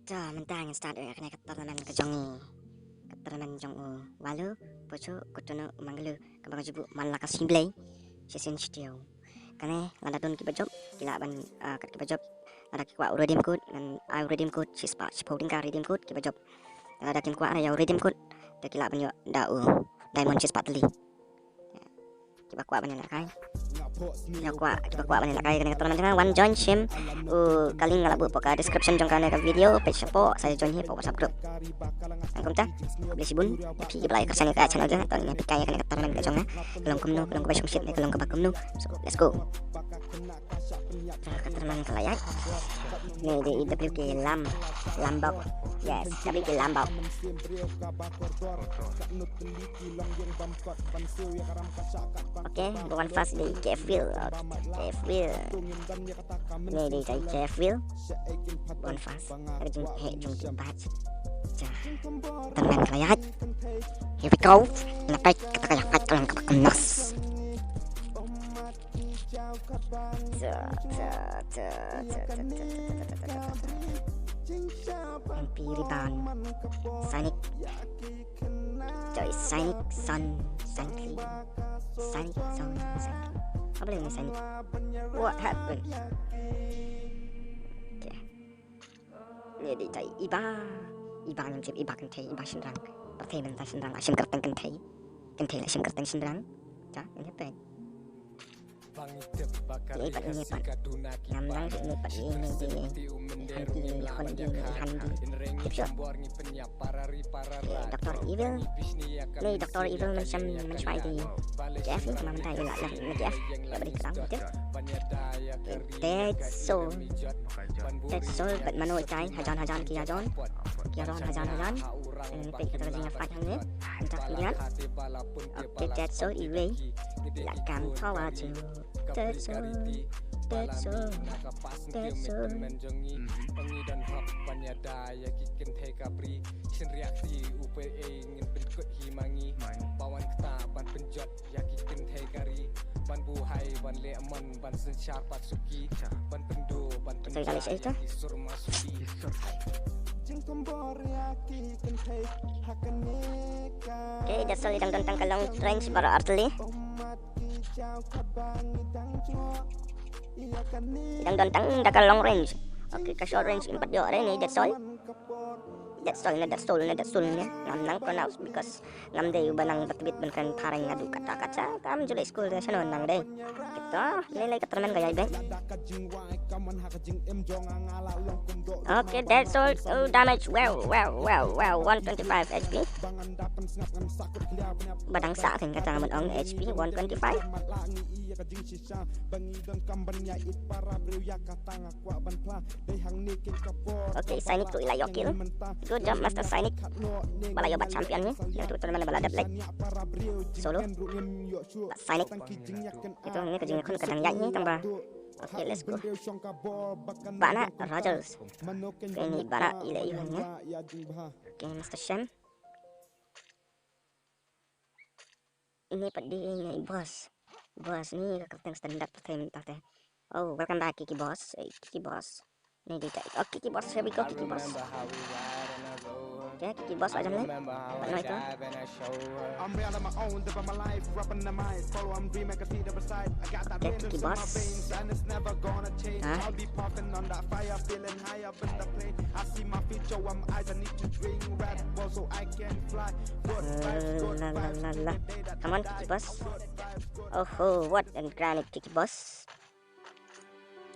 Dah mentang start kena keterangan kejongi. Keterangan jongu. Walu pocho kutono manglu kabang jibu malaka simplay. Sesin studio. Kane lada don kibajob kila ban kat kibajob ada kikwa redeem code dan I redeem code sispa supporting ka redeem code kibajob. Ada kimkwa ada redeem code da kila ban yo da diamond sispa teli. Kiba kwa ban kai. Ya kwa kiba kwa ban kai kena keterangan jangan one join shim kaling ngalabu poka description jong kana ka video page po saya join hi po WhatsApp group. Angkum ta beli sibun pi belai kerjanya ka channel jangan tong pi kaya kena keterangan ka jong kelong kumno kelong ka basung shit kelong ka bakumno. So let's go. Keterangan kelayak. Nih di WK Lambok. Yes, WK Lambok. Oke, bukan fast di Kevil. Kevil. Nih di Kevil. Bukan fast. Ada jung tibat. Teman kelayak. Here we go. Napai kata kayak kelong ka bakumnos. MP Rebound Sonic Joy Sonic Sun Sonic Sun apa lagi Sonic what happened okay. Ini di cai Iba yang cip Iba kan Iba senrang partai mentas senrang asim kerteng kentai asim kerteng senrang ja ini apa Ipat Namlang ipat ini Handi Dr. Evil Nih Dr. Evil men-try di JF ni Sama mentah lah JF Tak beri kerang betul Dead Soul But Mano Ikai Hajan Kiajon Ini pek kata kajingnya fight hang ni Entah pilihan Oke Dead Soul Evil Lakam tawa tu Dead Soul Pengidan hak panyadaya kikin tekabri sin reaksi UPE ingin berikut himangi bawan ketaban penjot ya kikin tekari ban buhai ban leman ban sensyar pasuki ban pendo ban penjat isur masuki Okay, dasal idang tentang kalong range para artillery. Idang tentang dakal long range. Okay, ka short range impat yo ni that's all na nang pronounce because ngam day banang batbit ban kan parang ngadu kata-kata kam jule school da sanon nang day kita nilai keterangan gaya ben. Okay, that's all. Damage well 125 HP. Badang sa akin kata naman ang HP 125. Okay, Sonic to ilayo kill. Good job Master Sonic. Balayo bat championnya. Yang tutur mana balada black. Solo. Sonic. Itu ini kejengnya kun kadang yaknya tambah. Okay, let's go. Bana Rogers. Okay, ini Bana ilayonya. Okay, Master Shem. Ini pedi ini boss ni kakak standar pertama teh. Oh, welcome back Kiki Boss. Kiki Boss. Nih di oh Kiki Boss, here we go Kiki Boss. Okay, Kiki Boss aja nih. Mana itu? Okay, Kiki Boss. Come on Kiki Boss. Oh, what and granite Kiki Boss.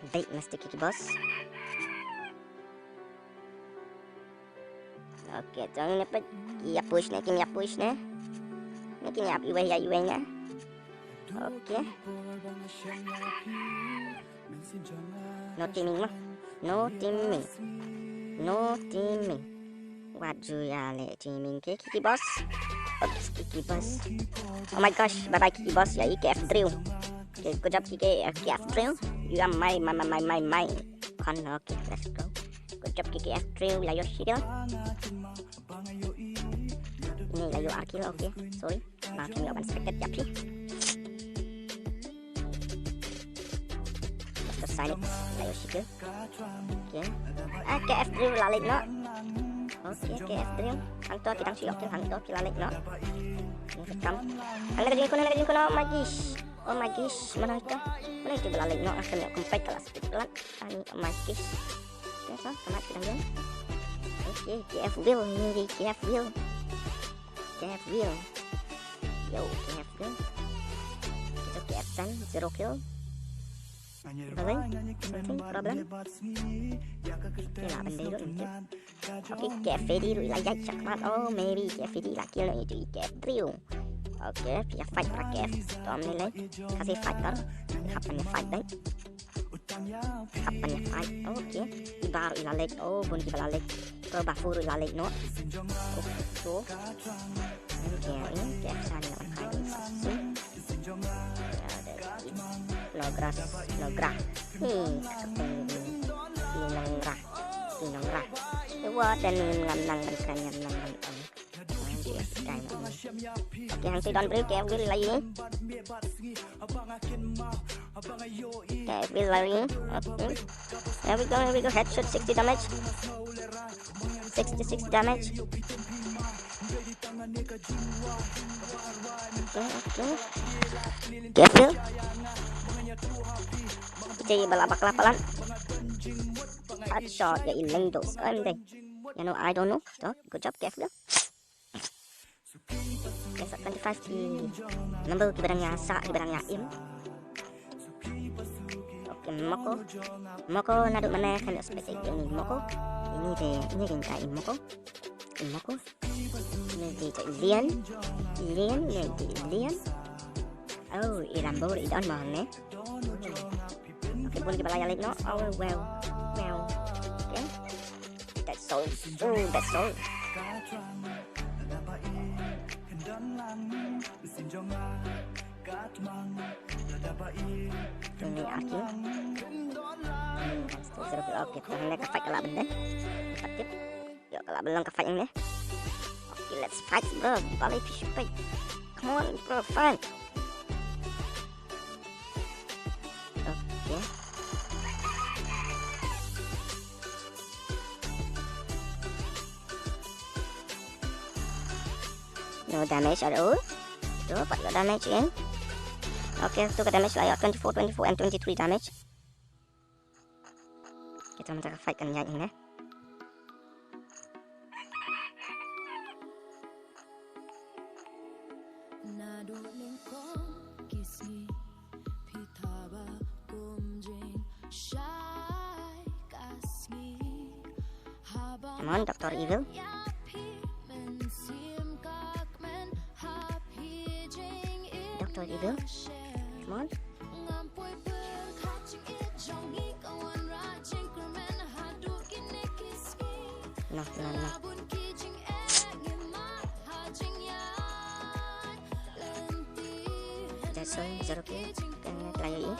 Bait Master Kiki Boss. Oke, jangan dapat kia push nih. Ini kia iway nya. Oke. No teaming. Waju ya le teaming ke Kiki Boss. Oke, Kiki Boss. Oh my gosh, bye bye Kiki Boss ya IKF drill. Okay, good job Kiki F drill. You are my con. Okay, let's go. Good job Kiki F drill. Layo shield. Ini layo arkil. Okay, sorry. Makin gak unexpected ya sih. sign it. Ayo sikit. Okay. KF drill lalit no. Okay, KF drill. Hang to kita siok tu hang to kita lalit no. Ni rekam. Hang lagi kuno oh my gosh. Oh my gosh, mana itu? Mana itu lalit no akan kompak kelas pelan. Oh my gosh. Okay, so tamat kita dulu. Okay, KF wheel ni KF wheel. KF wheel. Yo, KF wheel. Kita KF 10 0 kill. Boleh? Something problem? Okay lah, benda itu mungkin. Okay, KF dulu lah ya cakap. Oh, maybe KF lah kill itu KF trio. Okay, dia fight para KF. Tom ni leh, kasih fight kar. Kapan ni fight deh? Kapan ni fight? Okay, ibar ilalek. Oh, bun ilalek. Coba furu ilalek no. Okay, so. Okay, ini KF sana nak kain sih. No grass. Pinong rah. Iwa dan ngam kan ngam. Oke, hang si don beri kayak will lagi. Kayak will lagi. Okay. Here we go. Headshot 60 damage. 66 damage. Okay. Careful. Jadi balap-balapan. Headshot ya ilang dos. You know, I don't know. So, good job, careful. Okay, so 25 di number kibarangnya sa kibarangnya im. Okay, Moko naduk mana kan spesifik ini Moko. Ini yang kayak Moko. Ini dia Lian. Oh, Irambo idon mah ne. Okay, pun kita layar no. Oh, well. Okay. That's all. Ini aku. Oke, kita ke fight kelak benda. Aktif. Yuk, kelak belum ke fight ini. Oke, let's fight bro. Balik fish fight. Come on bro, fight. Oke. No damage at all. Tuh, 4 damage kan. Oke, itu ke damage lah ya, 24 and 23 damage. Kita mencoba fight kan ya ini. Come on, Dr. Evil. Dr. Evil. Come on. No. That's all. 0 kill. Kan layu ini.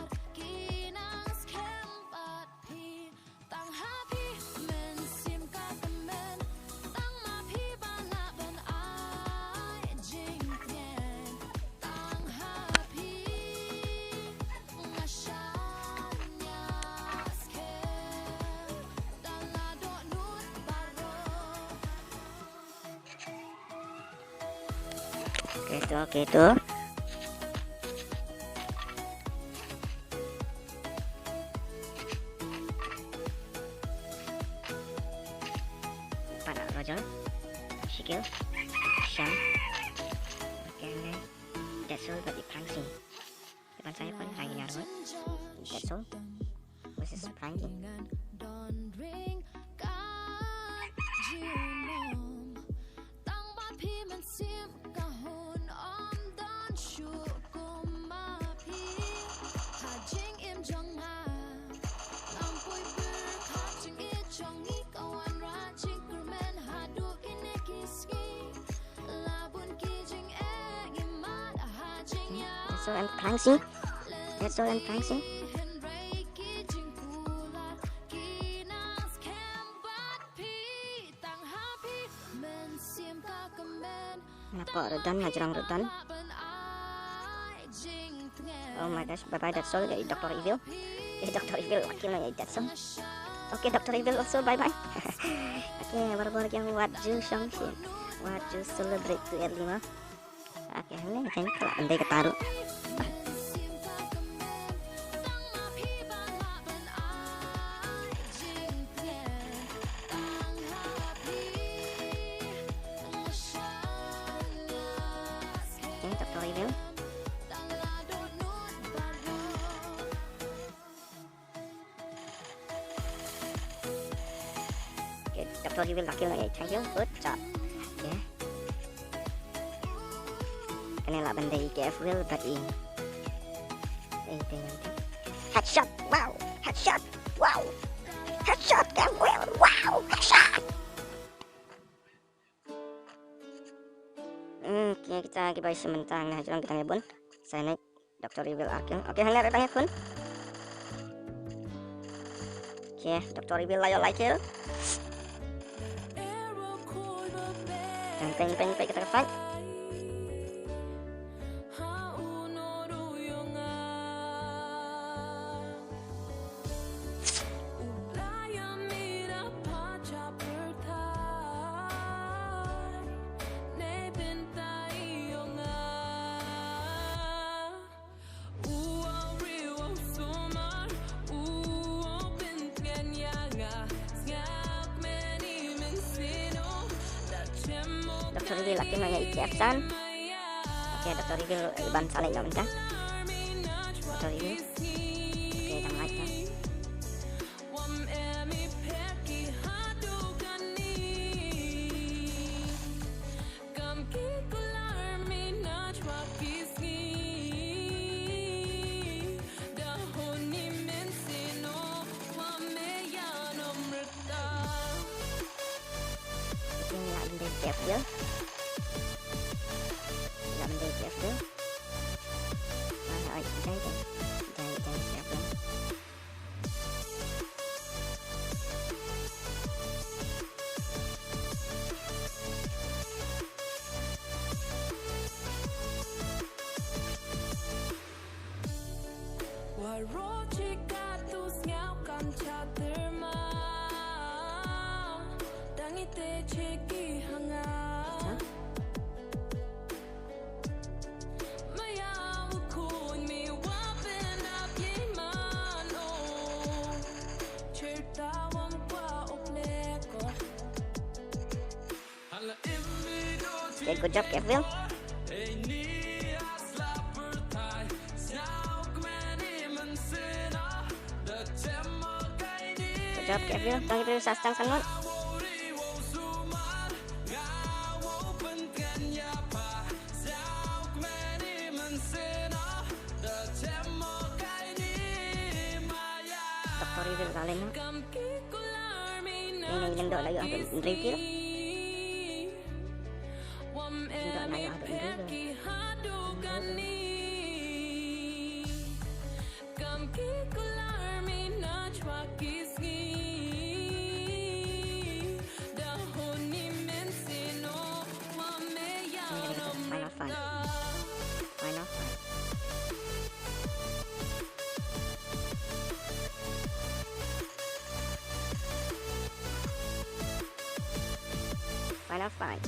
Oke itu. Pada Roger, Shikil, Sham. Oke, that's all buat dipancing. Depan saya pun lagi nyarut. That's all. This is pranking. That's all I'm prancing. Kenapa redan ngajarang redan? Oh my gosh, bye bye, that's all dari Dr. Evil. Dr. Evil wakil na that's so. Okay, Dr. Evil also bye bye. Okay, baru yang waju Shangxin. Waju celebrate to R5. Okay, ini kan kalau andai ketaruh. Okay, Dr. Evil. Okay, Dr. Evil wakil lagi. Thank you. Good job. Okay. Ini lah benda IKF will berarti. Headshot. Wow. Headshot. Wow. Headshot kan will. Wow. Headshot. Okay, kita lagi sementara nah jalan kita ngebon. Saya naik Dr. Evil Arkil. Oke, hanya datangnya pun. Oke, Dr. Evil layo kill. Dan peng kita fight. Dr. Evil laki nanya IKF san. Oke, Dr. Evil iban saling nggak mencah. Dr. Evil. Oke, jangan like ya. Ini lah benda IKF dia. Nggak benda IKF dia. Jangan siap ya. Okay, good job, Kevin. Good job, Kevin. Tangi dulu sastang sangat. Dr. Evil kali ini. Ini gendok lagi ada review. Gendok lagi ada review. Final fight. Final fight. Final fight.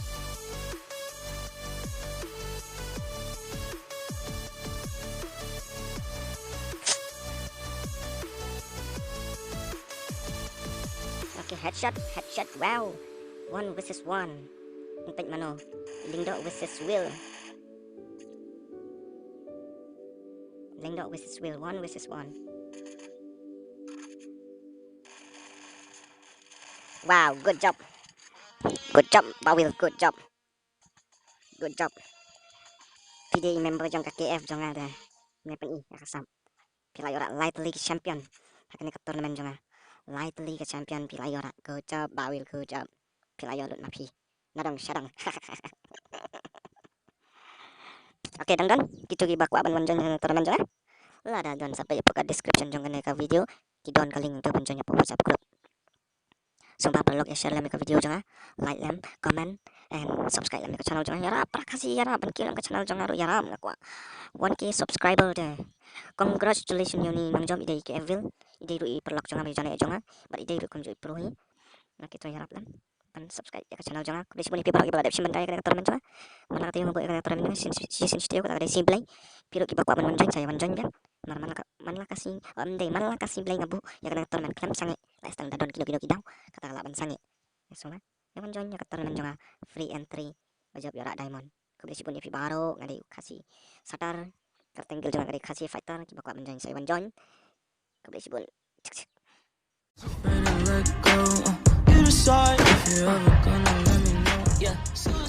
Okay, headshot. Wow, 1 versus 1. Untuk mano, Lingdok versus Will. Lingdok versus Will, 1 versus 1. Wow, good job. Good job, Bawil. Good job. Good job. PDI member jong KKF jong ada. Mepen i kasam. Pilayora Light League Champion. Hakane ke turnamen jong Light League Champion Pilayora. Good job, Bawil. Good job. Pilayora napi. Nadang syadang. Oke, dang gitu gi bakwa ban jong turnamen jong. Lada don sampai buka description jong ka video. Kidon kaling to bonjonya po WhatsApp group. Sumpah blog ya share lem ke video jong like lem, comment and subscribe kami ke channel jangan yarap kasih yarap ban kilang ke channel jangan ro yaram na kwa 1k subscriber de congratulations yoni mangjom ide ke evil ide ru i perlak jangan mi jana jangan but ide ru kunjo pro hi na kita yarap lan ban subscribe ke channel jangan ku disipun ipi bagi bagi simen kaya karakter menjong mana kata yang mau karakter menjong sin studio kata ada simplay piro ki bakwa menjong saya menjong kan man la kasih ande man la kasih blay ngabu ya karakter men klam sange la stang dadon kilo kilo kidaw kata la ban sange so ya menjong ya karakter menjong free entry bajab yara diamond kemudian si punya baru ngadi kasih satar tertenggel jangan ngadi kasih fighter ki bakwa menjong saya menjong kemudian si pun Ready to let go. You decide if you're ever gonna let me know. Yeah.